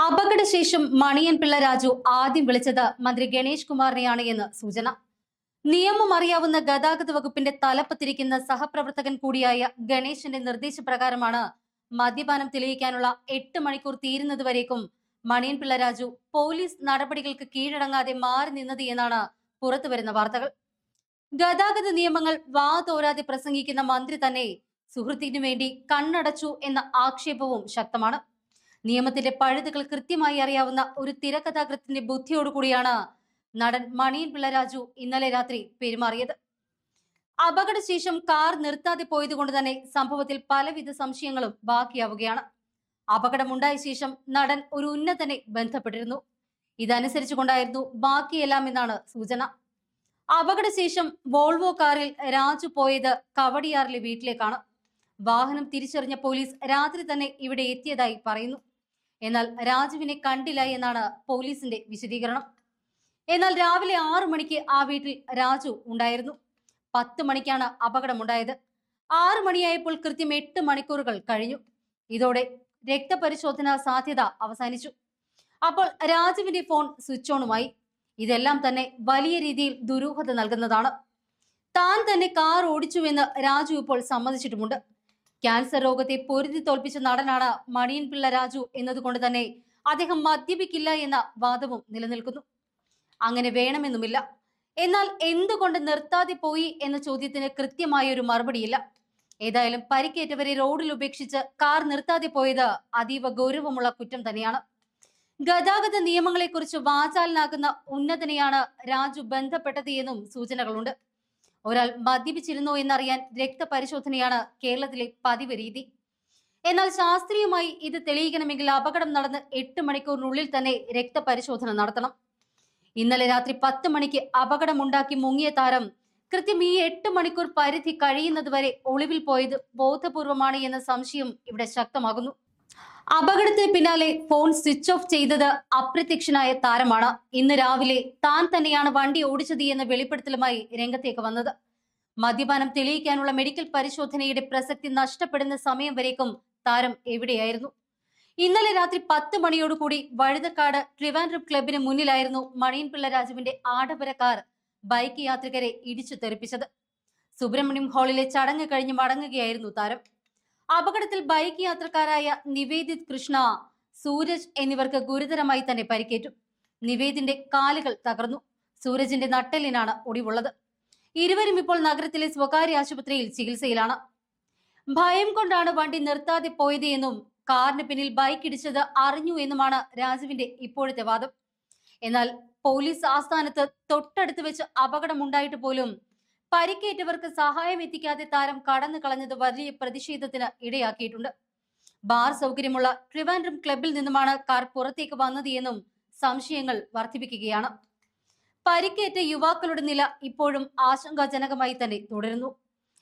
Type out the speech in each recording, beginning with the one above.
അപകടശേഷം മണിയൻ പിള്ള രാജു ആദ്യം വിളിച്ചത് മന്ത്രി ഗണേഷ് കുമാറിനെയാണ് എന്ന് സൂചന. നിയമം അറിയാവുന്ന ഗതാഗത വകുപ്പിന്റെ തലപ്പത്തിരിക്കുന്ന സഹപ്രവർത്തകൻ കൂടിയായ ഗണേശന്റെ നിർദ്ദേശപ്രകാരമാണ് മദ്യപാനം തെളിയിക്കാനുള്ള 8 മണിക്കൂർ തീരുന്നതുവരേക്കും മണിയൻ പിള്ള രാജു പോലീസ് നടപടികൾക്ക് കീഴടങ്ങാതെ മാറി നിന്നത് എന്നാണ് പുറത്തുവരുന്ന വാർത്തകൾ. ഗതാഗത നിയമങ്ങൾ വാതോരാതെ പ്രസംഗിക്കുന്ന മന്ത്രി തന്നെ സുഹൃത്തിനു വേണ്ടി കണ്ണടച്ചു എന്ന ആക്ഷേപവും ശക്തമാണ്. നിയമത്തിന്റെ പഴുതുകൾ കൃത്യമായി അറിയാവുന്ന ഒരു തിരക്കഥാകൃത്തിന്റെ ബുദ്ധിയോടുകൂടിയാണ് നടൻ മണിയൻ പിള്ള രാജു ഇന്നലെ രാത്രി പെരുമാറിയത്. അപകടശേഷം കാർ നിർത്താതെ പോയതുകൊണ്ട് തന്നെ സംഭവത്തിൽ പലവിധ സംശയങ്ങളും ബാക്കിയാവുകയാണ്. അപകടമുണ്ടായ ശേഷം നടൻ ഒരു ഉന്നതനെ ബന്ധപ്പെട്ടിരുന്നു. ഇതനുസരിച്ചുകൊണ്ടായിരുന്നു ബാക്കിയെല്ലാം എന്നാണ് സൂചന. അപകടശേഷം വോൾവോ കാറിൽ രാജു പോയത് കവടിയാറിലെ വീട്ടിലേക്കാണ്. വാഹനം തിരിച്ചറിഞ്ഞ പോലീസ് രാത്രി തന്നെ ഇവിടെ എത്തിയതായി പറയുന്നു. എന്നാൽ രാജുവിനെ കണ്ടില്ല എന്നാണ് പോലീസിന്റെ വിശദീകരണം. എന്നാൽ രാവിലെ 6 മണിക്ക് ആ വീട്ടിൽ രാജു ഉണ്ടായിരുന്നു. 10 മണിക്കാണ് അപകടമുണ്ടായത്. 6 മണിയായപ്പോൾ കൃത്യം 8 മണിക്കൂറുകൾ കഴിഞ്ഞു. ഇതോടെ രക്തപരിശോധന സാധ്യത അവസാനിച്ചു. അപ്പോൾ രാജുവിന്റെ ഫോൺ സ്വിച്ച് ഓണുമായി. ഇതെല്ലാം തന്നെ വലിയ രീതിയിൽ ദുരൂഹത നൽകുന്നതാണ്. താൻ തന്നെ കാർ ഓടിച്ചുവെന്ന് രാജു ഇപ്പോൾ സമ്മതിച്ചിട്ടുമുണ്ട്. ക്യാൻസർ രോഗത്തെ പൊരുതി തോൽപ്പിച്ച നടനാണ് മണിയൻ പിള്ള രാജു എന്നതുകൊണ്ട് തന്നെ അദ്ദേഹം മദ്യപിക്കില്ല എന്ന വാദവും നിലനിൽക്കുന്നു. അങ്ങനെ വേണമെന്നുമില്ല. എന്നാൽ എന്തുകൊണ്ട് നിർത്താതെ പോയി എന്ന ചോദ്യത്തിന് കൃത്യമായ ഒരു മറുപടിയില്ല. ഏതായാലും പരിക്കേറ്റവരെ റോഡിൽ ഉപേക്ഷിച്ച് കാർ നിർത്താതെ പോയത് അതീവ ഗൗരവമുള്ള കുറ്റം തന്നെയാണ്. ഗതാഗത നിയമങ്ങളെക്കുറിച്ച് വാചാലനാകുന്ന ഉന്നതനെയാണ് രാജു ബന്ധപ്പെട്ടത് എന്നും സൂചനകളുണ്ട്. ഒരാൾ മദ്യപിച്ചിരുന്നോ എന്നറിയാൻ രക്തപരിശോധനയാണ് കേരളത്തിലെ പതിവ് രീതി. എന്നാൽ ശാസ്ത്രീയമായി ഇത് തെളിയിക്കണമെങ്കിൽ അപകടം നടന്ന് 8 മണിക്കൂറിനുള്ളിൽ തന്നെ രക്തപരിശോധന നടത്തണം. ഇന്നലെ രാത്രി 10 മണിക്ക് അപകടമുണ്ടാക്കി മുങ്ങിയ താരം കൃത്യം ഈ 8 മണിക്കൂർ പരിധി കഴിയുന്നതുവരെ ഒളിവിൽ പോയത് ബോധപൂർവമാണ് എന്ന സംശയം ഇവിടെ ശക്തമാകുന്നു. അപകടത്തിന് പിന്നാലെ ഫോൺ സ്വിച്ച് ഓഫ് ചെയ്തത് അപ്രത്യക്ഷനായ താരമാണ് ഇന്ന് രാവിലെ താൻ തന്നെയാണ് വണ്ടി ഓടിച്ചത് എന്ന വെളിപ്പെടുത്തലുമായി രംഗത്തേക്ക് വന്നത്. മദ്യപാനം തെളിയിക്കാനുള്ള മെഡിക്കൽ പരിശോധനയുടെ പ്രസക്തി നഷ്ടപ്പെടുന്ന സമയം വരേക്കും താരം എവിടെയായിരുന്നു? ഇന്നലെ രാത്രി 10 മണിയോടുകൂടി വഴുതക്കാട് ട്രിവാൻഡ്രം ക്ലബിന് മുന്നിലായിരുന്നു മണിയൻ പിള്ള രാജുവിന്റെ ആഡംബര കാർ ബൈക്ക് യാത്രികരെ ഇടിച്ചു തെറിപ്പിച്ചത്. സുബ്രഹ്മണ്യം ഹാളിലെ ചടങ്ങ് കഴിഞ്ഞ് മടങ്ങുകയായിരുന്നു താരം. അപകടത്തിൽ ബൈക്ക് യാത്രക്കാരായ നിവേദിത് കൃഷ്ണ, സൂരജ് എന്നിവർക്ക് ഗുരുതരമായി തന്നെ പരിക്കേറ്റു. നിവേദിന്റെ കാലുകൾ തകർന്നു. സൂരജിന്റെ നട്ടെല്ലിനാണ് ഒടിവുള്ളത്. ഇരുവരും ഇപ്പോൾ നഗരത്തിലെ സ്വകാര്യ ആശുപത്രിയിൽ ചികിത്സയിലാണ്. ഭയം കൊണ്ടാണ് വണ്ടി നിർത്താതെ പോയത് എന്നും കാറിന് പിന്നിൽ ബൈക്ക് ഇടിച്ചത് അറിഞ്ഞു എന്നുമാണ് രാജുവിന്റെ ഇപ്പോഴത്തെ വാദം. എന്നാൽ പോലീസ് ആസ്ഥാനത്ത് തൊട്ടടുത്ത് വെച്ച് അപകടമുണ്ടായിട്ട് പോലും പരിക്കേറ്റവർക്ക് സഹായം എത്തിക്കാതെ താരം കടന്നു കളഞ്ഞത് വലിയ പ്രതിഷേധത്തിന് ഇടയാക്കിയിട്ടുണ്ട്. ബാർ സൗകര്യമുള്ള ട്രിവാൻഡ്രം ക്ലബിൽ നിന്നുമാണ് കാർ പുറത്തേക്ക് വന്നത് എന്നും സംശയങ്ങൾ വർദ്ധിപ്പിക്കുകയാണ്. പരിക്കേറ്റ യുവാക്കളുടെ നില ഇപ്പോഴും ആശങ്കാജനകമായി തന്നെ തുടരുന്നു.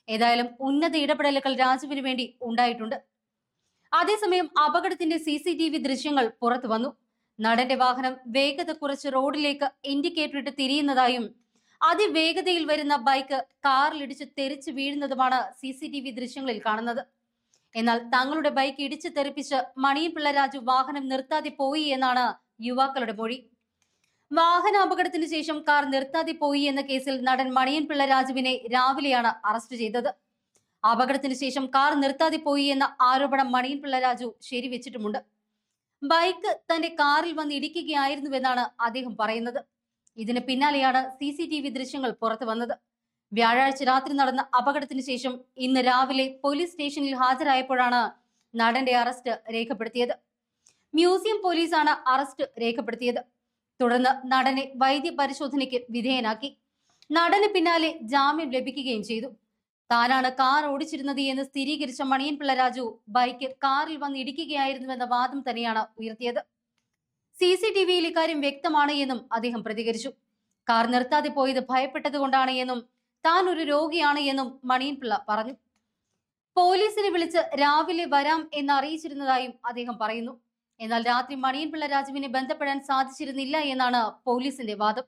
ഏതായാലും ഉന്നത ഇടപെടലുകൾ രാജുവിന് വേണ്ടി ഉണ്ടായിട്ടുണ്ട്. അതേസമയം അപകടത്തിന്റെ CCTV ദൃശ്യങ്ങൾ പുറത്തു വന്നു. നടന്റെ വാഹനം വേഗത കുറച്ച് റോഡിലേക്ക് ഇൻഡിക്കേറ്റർ ഇട്ട് തിരിയുന്നതായും അതിവേഗതയിൽ വരുന്ന ബൈക്ക് കാറിലിടിച്ച് തെറിച്ചു വീഴുന്നതുമാണ് CCTV ദൃശ്യങ്ങളിൽ കാണുന്നത്. എന്നാൽ തങ്ങളുടെ ബൈക്ക് ഇടിച്ചു തെറിപ്പിച്ച് മണിയൻ പിള്ള രാജു വാഹനം നിർത്താതെ പോയി എന്നാണ് യുവാക്കളുടെ മൊഴി. വാഹനാപകടത്തിന് ശേഷം കാർ നിർത്താതെ പോയി എന്ന കേസിൽ നടൻ മണിയൻ പിള്ള രാജുവിനെ രാവിലെയാണ് അറസ്റ്റ് ചെയ്തത്. അപകടത്തിന് ശേഷം കാർ നിർത്താതെ പോയി എന്ന ആരോപണം മണിയൻ പിള്ള രാജു ശരിവെച്ചിട്ടുമുണ്ട്. ബൈക്ക് തന്റെ കാറിൽ വന്ന് ഇടിക്കുകയായിരുന്നുവെന്നാണ് അദ്ദേഹം പറയുന്നത്. ഇതിന് പിന്നാലെയാണ് CCTV ദൃശ്യങ്ങൾ പുറത്തു വന്നത്. വ്യാഴാഴ്ച രാത്രി നടന്ന അപകടത്തിന് ശേഷം ഇന്ന് രാവിലെ പോലീസ് സ്റ്റേഷനിൽ ഹാജരായപ്പോഴാണ് നടന്റെ അറസ്റ്റ് രേഖപ്പെടുത്തിയത്. മ്യൂസിയം പോലീസാണ് അറസ്റ്റ് രേഖപ്പെടുത്തിയത്. തുടർന്ന് നടനെ വൈദ്യ പരിശോധനയ്ക്ക് വിധേയനാക്കി. നടന് പിന്നാലെ ജാമ്യം ലഭിക്കുകയും ചെയ്തു. താനാണ് കാർ ഓടിച്ചിരുന്നത് എന്ന് സ്ഥിരീകരിച്ച മണിയൻ പിള്ള രാജു ബൈക്ക് കാറിൽ വന്ന് ഇടിക്കുകയായിരുന്നുവെന്ന വാദം തന്നെയാണ് ഉയർത്തിയത്. CCTVയിൽ ഇക്കാര്യം വ്യക്തമാണ് എന്നും അദ്ദേഹം പ്രതികരിച്ചു. കാർ നിർത്താതെ പോയത് ഭയപ്പെട്ടത് കൊണ്ടാണ് എന്നും താൻ ഒരു രോഗിയാണ് എന്നും മണിയൻ പിള്ള പറഞ്ഞു. പോലീസിനെ വിളിച്ച് രാവിലെ വരാം എന്ന് അറിയിച്ചിരുന്നതായും അദ്ദേഹം പറയുന്നു. എന്നാൽ രാത്രി മണിയൻ പിള്ള രാജുവിനെ ബന്ധപ്പെടാൻ സാധിച്ചിരുന്നില്ല എന്നാണ് പോലീസിന്റെ വാദം.